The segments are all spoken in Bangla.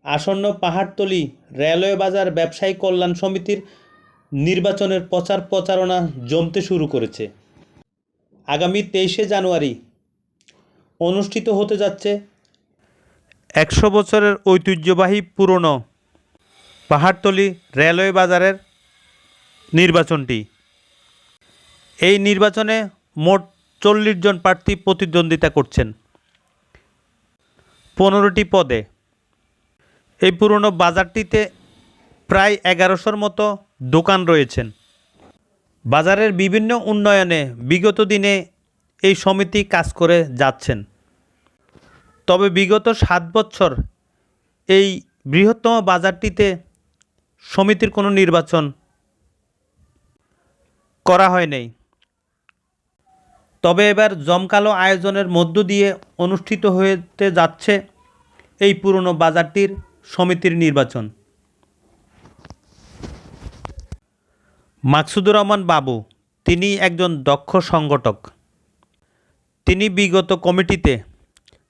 আসন্ন পাহাড়তলী রেলওয়ে বাজার ব্যবসায়ী কল্যাণ সমিতির নির্বাচনের প্রচার প্রচারণা জমতে শুরু করেছে। আগামী 23শে জানুয়ারি অনুষ্ঠিত হতে যাচ্ছে 100 বছরের ঐতিহ্যবাহী পুরনো পাহাড়তলী রেলওয়ে বাজারের নির্বাচনটি। এই নির্বাচনে মোট 40 জন প্রার্থী প্রতিদ্বন্দ্বিতা করছেন 15টি পদে। এই পুরনো বাজারটিতে প্রায় 1100-র মতো দোকান রয়েছেন। বাজারের বিভিন্ন উন্নয়নে বিগত দিনে এই সমিতি কাজ করে যাচ্ছেন। তবে বিগত 7 বছর এই বৃহত্তম বাজারটিতে সমিতির কোনো নির্বাচন করা হয়নি। তবে এবার জমকালো আয়োজনের মধ্য দিয়ে অনুষ্ঠিত হতে যাচ্ছে এই পুরনো বাজারটির সমিতির নির্বাচন। মাকসুদুর রহমান বাবু তিনি একজন দক্ষ সংগঠক। তিনি বিগত কমিটিতে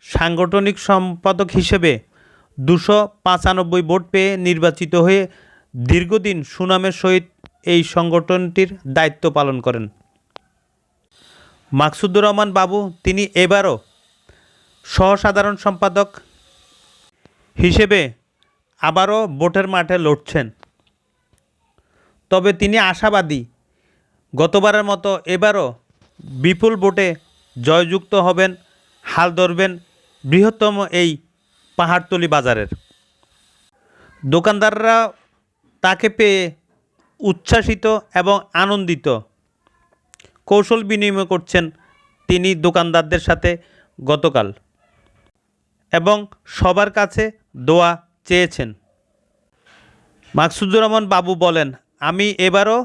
সাংগঠনিক সম্পাদক হিসেবে 295 ভোট পেয়ে নির্বাচিত হয়ে দীর্ঘদিন সুনামের সহিত এই সংগঠনটির দায়িত্ব পালন করেন। মাকসুদুর রহমান বাবু তিনি এবারও সহসাধারণ সম্পাদক হিসেবে আবারও ভোটের মাঠে লড়ছেন। তবে তিনি আশাবাদী গতবারের মতো এবারও বিপুল ভোটে জয়যুক্ত হবেন, হাল ধরবেন বৃহত্তম এই পাহাড়তলী বাজারের। দোকানদাররা তাকে পেয়ে উচ্ছ্বাসিত এবং আনন্দিত। কৌশল বিনিময় করছেন তিনি দোকানদারদের সাথে গতকাল এবং সবার কাছে দোয়া চেয়েছেন। মাকসুদুর রহমান বাবু বলেন, আমি এবারও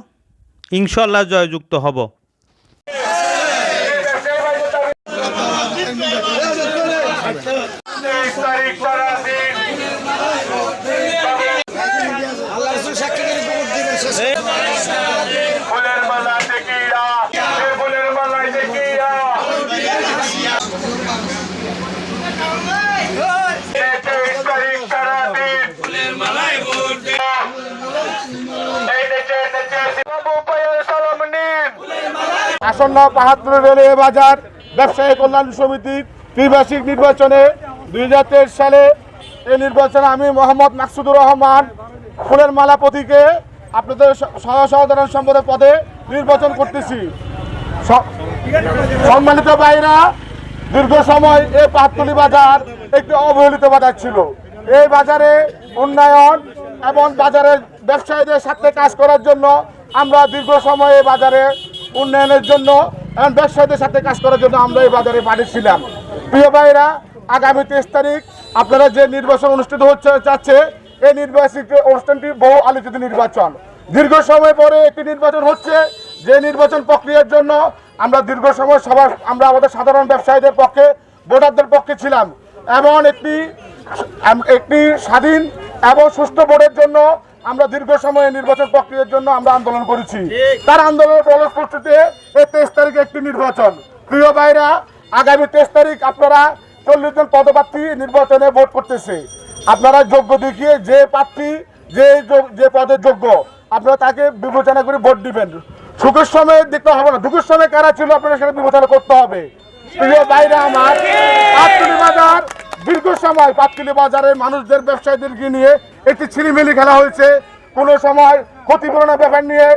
ইনশাআল্লাহ জয়যুক্ত হব। আসন্ন পাহাড়তলী রেলওয়ে বাজার ব্যবসায়ী কল্যাণ সমিতির ত্রিবার্ষিক নির্বাচনে 2023 সালে এই নির্বাচনে আমি মোহাম্মদ মাকসুদুর রহমান ফুলের মালা প্রতীকে আপনাদের সহসাধারণ সম্পাদক পদে নির্বাচন করতেছি। সম্মানিত ভাইরা, দীর্ঘ সময় এই পাহাড়তলী বাজার একটি অবহেলিত বাজার ছিল। এই বাজারে উন্নয়ন এবং বাজারের ব্যবসায়ীদের সাথে কাজ করার জন্য আমরা দীর্ঘ সময় এই বাজারে উন্নয়নের জন্য এবং ব্যবসায়ীদের সাথে কাজ করার জন্য আমরা এই বাজারে পাঠিয়েছিলাম। প্রিয় ভাইরা, আগামী 23 তারিখ আপনারা যে নির্বাচন অনুষ্ঠিত হচ্ছে যাচ্ছে, এই নির্বাচিত অনুষ্ঠানটি বহু আলোচিত নির্বাচন। দীর্ঘ সময় পরে একটি নির্বাচন হচ্ছে, যে নির্বাচন প্রক্রিয়ার জন্য আমরা দীর্ঘ সময় আমরা আমাদের সাধারণ ব্যবসায়ীদের পক্ষে, ভোটারদের পক্ষে ছিলাম। এমন একটি স্বাধীন এবং সুষ্ঠু ভোটের জন্য আমরা দীর্ঘ সময় নির্বাচন প্রক্রিয়ার জন্য আমরা আন্দোলন করেছি। তার আন্দোলনের ফলশ্রুতিতে এই 23 তারিখে একটি নির্বাচন। প্রিয় ভাইরা, আগামী 23 তারিখ আপনারা 40 জন পদপ্রার্থী নির্বাচনে ভোট করতেছে। আপনারা যোগ্য দেখিয়ে যে প্রার্থী যে পদের যোগ্য আপনারা তাকে বিবেচনা করে ভোট দিবেন। সুখের সময় দেখতে হবে না, দুঃখের সময় কারা ছিল আপনারা সেটা বিবেচনা করতে হবে। প্রিয় ভাইরা আমার, পাহাড়তলী বাজার দীর্ঘ সময় পাহাড়তলী বাজারের মানুষদের ব্যবসায়ীদেরকে নিয়ে একটি ছিনিমিনি খেলা হয়েছে। কোনো সময় ক্ষতিপূরণের ব্যাপার নিয়ে,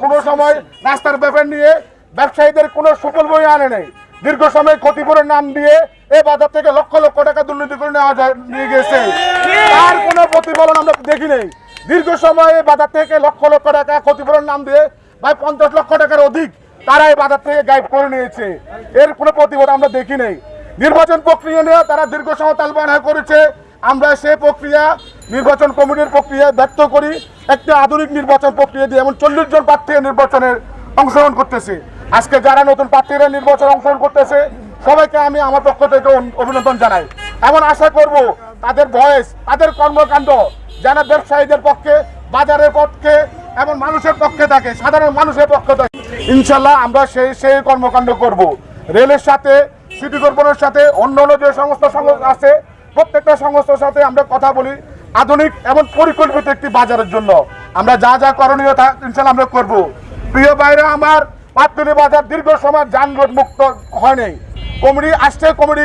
কোনো সময় রাস্তার ব্যাপার নিয়ে ব্যবসায়ীদের কোনো সুফল বই আনে নেই। দীর্ঘ সময় ক্ষতিপূরণ নাম দিয়ে এই বাজার থেকে লক্ষ লক্ষ টাকা দুর্নীতি করে নিয়ে গেছে। তার কোনো প্রতিফলন আমরা দেখি নেই। দীর্ঘ সময় এই বাজার থেকে লক্ষ লক্ষ টাকা ক্ষতিপূরণ নাম দিয়ে প্রায় 50 লক্ষ টাকার অধিক তারা এই বাজার থেকে গায়েব করে নিয়েছে। এর কোনো প্রতিফলন আমরা দেখি নেই। নির্বাচন প্রক্রিয়া নিয়ে তারা দীর্ঘ সময় তালবাহানা করেছে। আমরা সেই প্রক্রিয়া নির্বাচন কমিটির প্রক্রিয়া ব্যর্থ করি একটি আধুনিক নির্বাচন প্রক্রিয়া দিয়ে। এমন 40 জন প্রার্থী নির্বাচনের অংশগ্রহণ করতেছে। আজকে যারা নতুন প্রার্থীরা নির্বাচনে অংশগ্রহণ করতেছে সবাইকে আমি আমার পক্ষ থেকে অভিনন্দন জানাই। এমন আশা করব তাদের ভয়েস, তাদের কর্মকাণ্ড যেন ব্যবসায়ীদের পক্ষে, বাজারের পক্ষে এবং মানুষের পক্ষে থাকে, সাধারণ মানুষের পক্ষে থাকে। ইনশাল্লাহ আমরা সেই কর্মকাণ্ড করব। রেলের সাথে সিটি কর্পোরেশনের সাথে অন্য যে সংস্থা আছে প্রত্যেকটা সংস্থার সাথে আমরা কথা বলি আধুনিক এবং পরিকল্পিত একটি বাজারের জন্য। আমরা যা যা করণীয় ইনশাআল্লাহ আমরা করব। প্রিয় ভাইরা আমার, পাতুলি বাজার দীর্ঘ সময় যানজট মুক্ত হয়নি। কমিটি আসছে, কমিটি